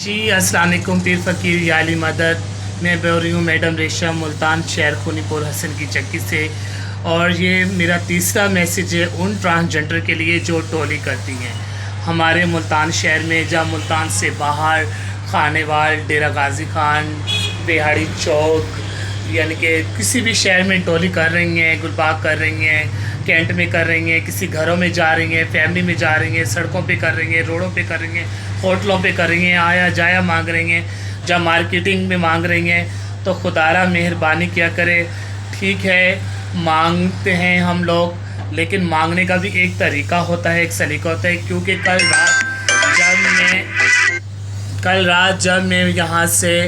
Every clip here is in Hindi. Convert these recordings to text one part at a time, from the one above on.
जी अस्सलाम वालेकुम। पीर फ़कीर याली मदद। मैं बोल रही हूँ मैडम रेशम मुल्तान शहर खूनीपुर हसन की चक्की से। और ये मेरा तीसरा मैसेज है उन ट्रांसजेंडर के लिए जो टोली करती हैं हमारे मुल्तान शहर में। जहाँ मुल्तान से बाहर खानेवाल, डेरा गाजी खान, बिहाड़ी चौक, यानी कि किसी भी शहर में टोली कर रही हैं, गुलबाग कर रही हैं, कैंट में कर रही हैं, किसी घरों में जा रही हैं, फैमिली में जा रही हैं, सड़कों पे कर रही हैं, रोडों पे कर रही हैं, होटलों पे कर रही हैं, आया जाया मांग रही हैं, जब मार्केटिंग में मांग रही हैं। तो खुदारा मेहरबानी किया करे। ठीक है, मांगते हैं हम लोग, लेकिन मांगने का भी एक तरीका होता है, एक सलीका होता है। क्योंकि कल रात जब मैं यहाँ से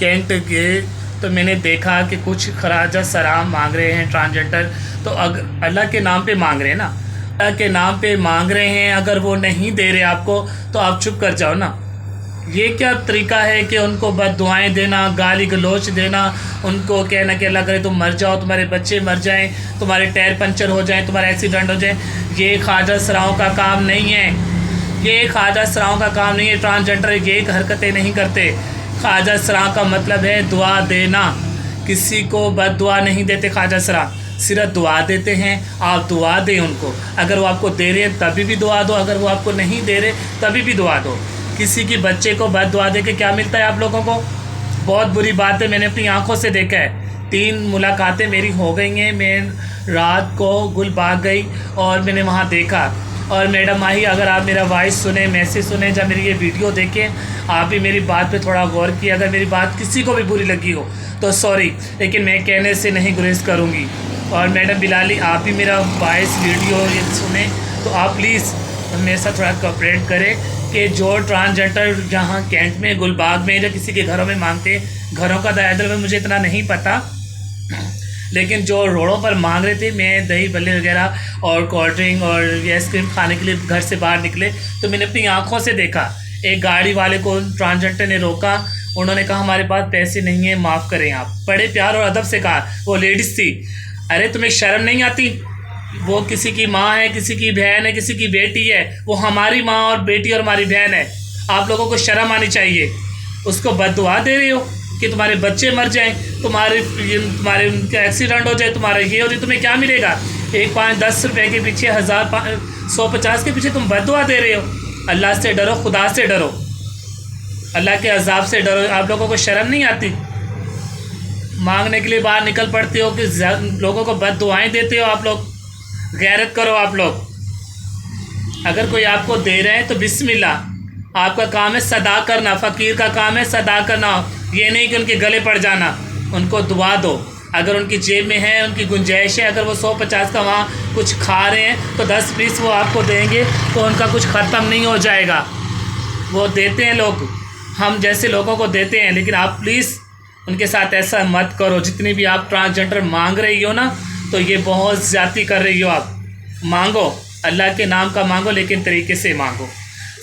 कैंट गए तो मैंने देखा कि कुछ खराजा सराम मांग रहे हैं ट्रांसजेंडर। तो अगर अल्लाह के नाम पे मांग रहे हैं ना, अल्लाह के नाम पे मांग रहे हैं, अगर वो नहीं दे रहे आपको तो आप चुप कर जाओ ना। ये क्या तरीका है कि उनको बद्दुआएं देना, गाली गलोच देना, उनको कहना कि अल्लाह करे तुम मर जाओ, तुम्हारे बच्चे मर जाएं, तुम्हारे टायर पंचर हो जाएं, तुम्हारा एक्सीडेंट हो जाए। ये ख्वाजा सराओं का काम नहीं है, ये ख्वाजा सराओं का काम नहीं है। ट्रांसजेंडर ये हरकतें नहीं करते। ख्वाजा सरा का मतलब है दुआ देना। किसी को बद्दुआ नहीं देते ख्वाजा सरा, सिर्फ दुआ देते हैं। आप दुआ दें उनको, अगर वो आपको दे रहे हैं तभी भी दुआ दो, अगर वो आपको नहीं दे रहे तभी भी दुआ दो। किसी की बच्चे को बद्दुआ दे के क्या मिलता है आप लोगों को? बहुत बुरी बात है, मैंने अपनी आंखों से देखा है। 3 मुलाकातें मेरी हो गई हैं। मैं रात को गुलबाग गई और मैंने वहाँ देखा। और मैडम माही, अगर आप मेरा वॉइस सुने, मैसेज सुने, जब मेरी ये वीडियो देखें, आप भी मेरी बात पे थोड़ा गौर किए। अगर मेरी बात किसी को भी बुरी लगी हो तो सॉरी, लेकिन मैं कहने से नहीं गुरेज करूँगी। और मैडम बिलाली, आप भी मेरा वॉइस वीडियो ये सुने तो आप प्लीज़ मेरे साथ थोड़ा कोऑपरेट करें कि जो ट्रांसजेंडर जहाँ कैंट में, गुलबाग में, या किसी के घरों में मांगते, घरों का दायरा में मुझे इतना नहीं पता, लेकिन जो रोडों पर मांग रहे थे, मैं दही बल्ले वगैरह और कोल्ड ड्रिंक और आइसक्रीम खाने के लिए घर से बाहर निकले तो मैंने अपनी आंखों से देखा। एक गाड़ी वाले को ट्रांसजेंडर ने रोका, उन्होंने कहा हमारे पास पैसे नहीं है, माफ़ करें आप। बड़े प्यार और अदब से कहा, वो लेडीज़ थी। अरे तुम्हें शर्म नहीं आती? वो किसी की माँ है, किसी की बहन है, किसी की बेटी है। वो हमारी माँ और बेटी और हमारी बहन है। आप लोगों को शर्म आनी चाहिए। उसको बद्दुआ दे रहे हो कि तुम्हारे बच्चे मर जाएं, तुम्हारे उनका एक्सीडेंट हो जाए, तुम्हारा ये हो जाए। तुम्हें क्या मिलेगा? 1, 5, 10 रुपये के पीछे, 1000, 150 के पीछे तुम बद्दुआ दे रहे हो। अल्लाह से डरो, खुदा से डरो, अल्लाह के अजाब से डरो। आप लोगों को शर्म नहीं आती? मांगने के लिए बाहर निकल पड़ते हो कि लोगों को बद्दुआएं देते हो आप लोग। गैरत करो आप लोग। अगर कोई आपको दे रहे हैं तो बिस्मिल्लाह, आपका काम है सदा करना। फ़कीर का काम है सदा करना, ये नहीं कि उनके गले पड़ जाना। उनको दुआ दो। अगर उनकी जेब में है, उनकी गुंजाइश है, अगर वो 150 का वहाँ कुछ खा रहे हैं तो 10-20 वो आपको देंगे तो उनका कुछ ख़त्म नहीं हो जाएगा। वो देते हैं लोग, हम जैसे लोगों को देते हैं, लेकिन आप प्लीज़ उनके साथ ऐसा मत करो। जितनी भी आप ट्रांसजेंडर मांग रही हो ना, तो ये बहुत ज़्यादती कर रही हो आप। मांगो, अल्लाह के नाम का मांगो, लेकिन तरीके से मांगो,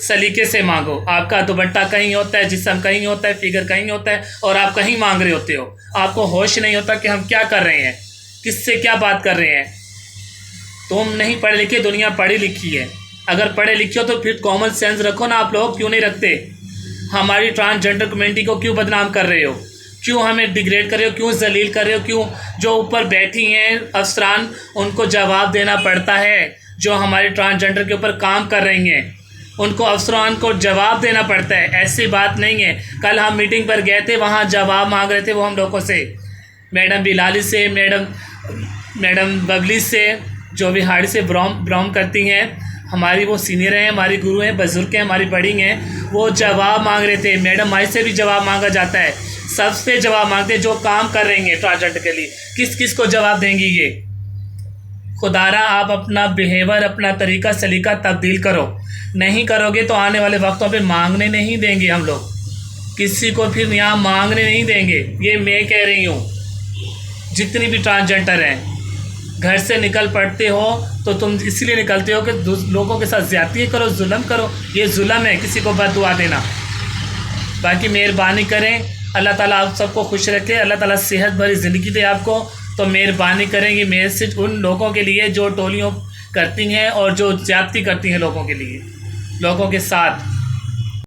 सलीके से मांगो। आपका दुपट्टा कहीं होता है, जिस्म कहीं होता है, फिगर कहीं होता है, और आप कहीं मांग रहे होते हो। आपको होश नहीं होता कि हम क्या कर रहे हैं, किससे क्या बात कर रहे हैं। तुम नहीं पढ़े लिखे, दुनिया पढ़ी लिखी है। अगर पढ़े लिखे हो तो फिर कॉमन सेंस रखो ना। आप लोग क्यों नहीं रखते? हमारी ट्रांसजेंडर कम्युनिटी को क्यों बदनाम कर रहे हो? क्यों हमें डिग्रेड कर रहे हो? क्यों जलील कर रहे हो? क्यों जो ऊपर बैठी हैं अफसरान, उनको जवाब देना पड़ता है। जो हमारे ट्रांसजेंडर के ऊपर काम कर रही हैं, उनको अफसरान को जवाब देना पड़ता है। ऐसी बात नहीं है। कल हम मीटिंग पर गए थे, वहाँ जवाब मांग रहे थे वो हम लोगों से, मैडम बिलाली से, मैडम बगली से, जो बिहाड़ी से ब्रॉम करती हैं, हमारी वो सीनियर हैं, हमारी गुरु हैं, बुजुर्ग हैं, हमारी बड़ी हैं। वो जवाब मांग रहे थे। मैडम माई से भी जवाब मांगा जाता है, सबसे जवाब मांगते हैं जो काम कर रही हैं ट्रांसजेंडर के लिए। किस किस को जवाब देंगी ये? खुदारा आप अपना बिहेवियर, अपना तरीका सलीका तब्दील करो। नहीं करोगे तो आने वाले वक्तों पे मांगने नहीं देंगे हम लोग, किसी को फिर यहाँ मांगने नहीं देंगे। ये मैं कह रही हूँ। जितनी भी ट्रांसजेंडर हैं, घर से निकल पड़ते हो तो तुम इसलिए निकलते हो कि लोगों के साथ ज़्यादती करो, जुल्म करो। ये जुल्म है किसी को बद्दुआ देना। बाकी मेहरबानी करें, अल्लाह ताला आप सबको खुश रखे, अल्लाह ताला सेहत भरी ज़िंदगी दे आपको। तो मेहरबानी करेंगे मैसेज उन लोगों के लिए जो टोलियों करती हैं और जो ज़्यादती करती हैं लोगों के लिए, लोगों के साथ।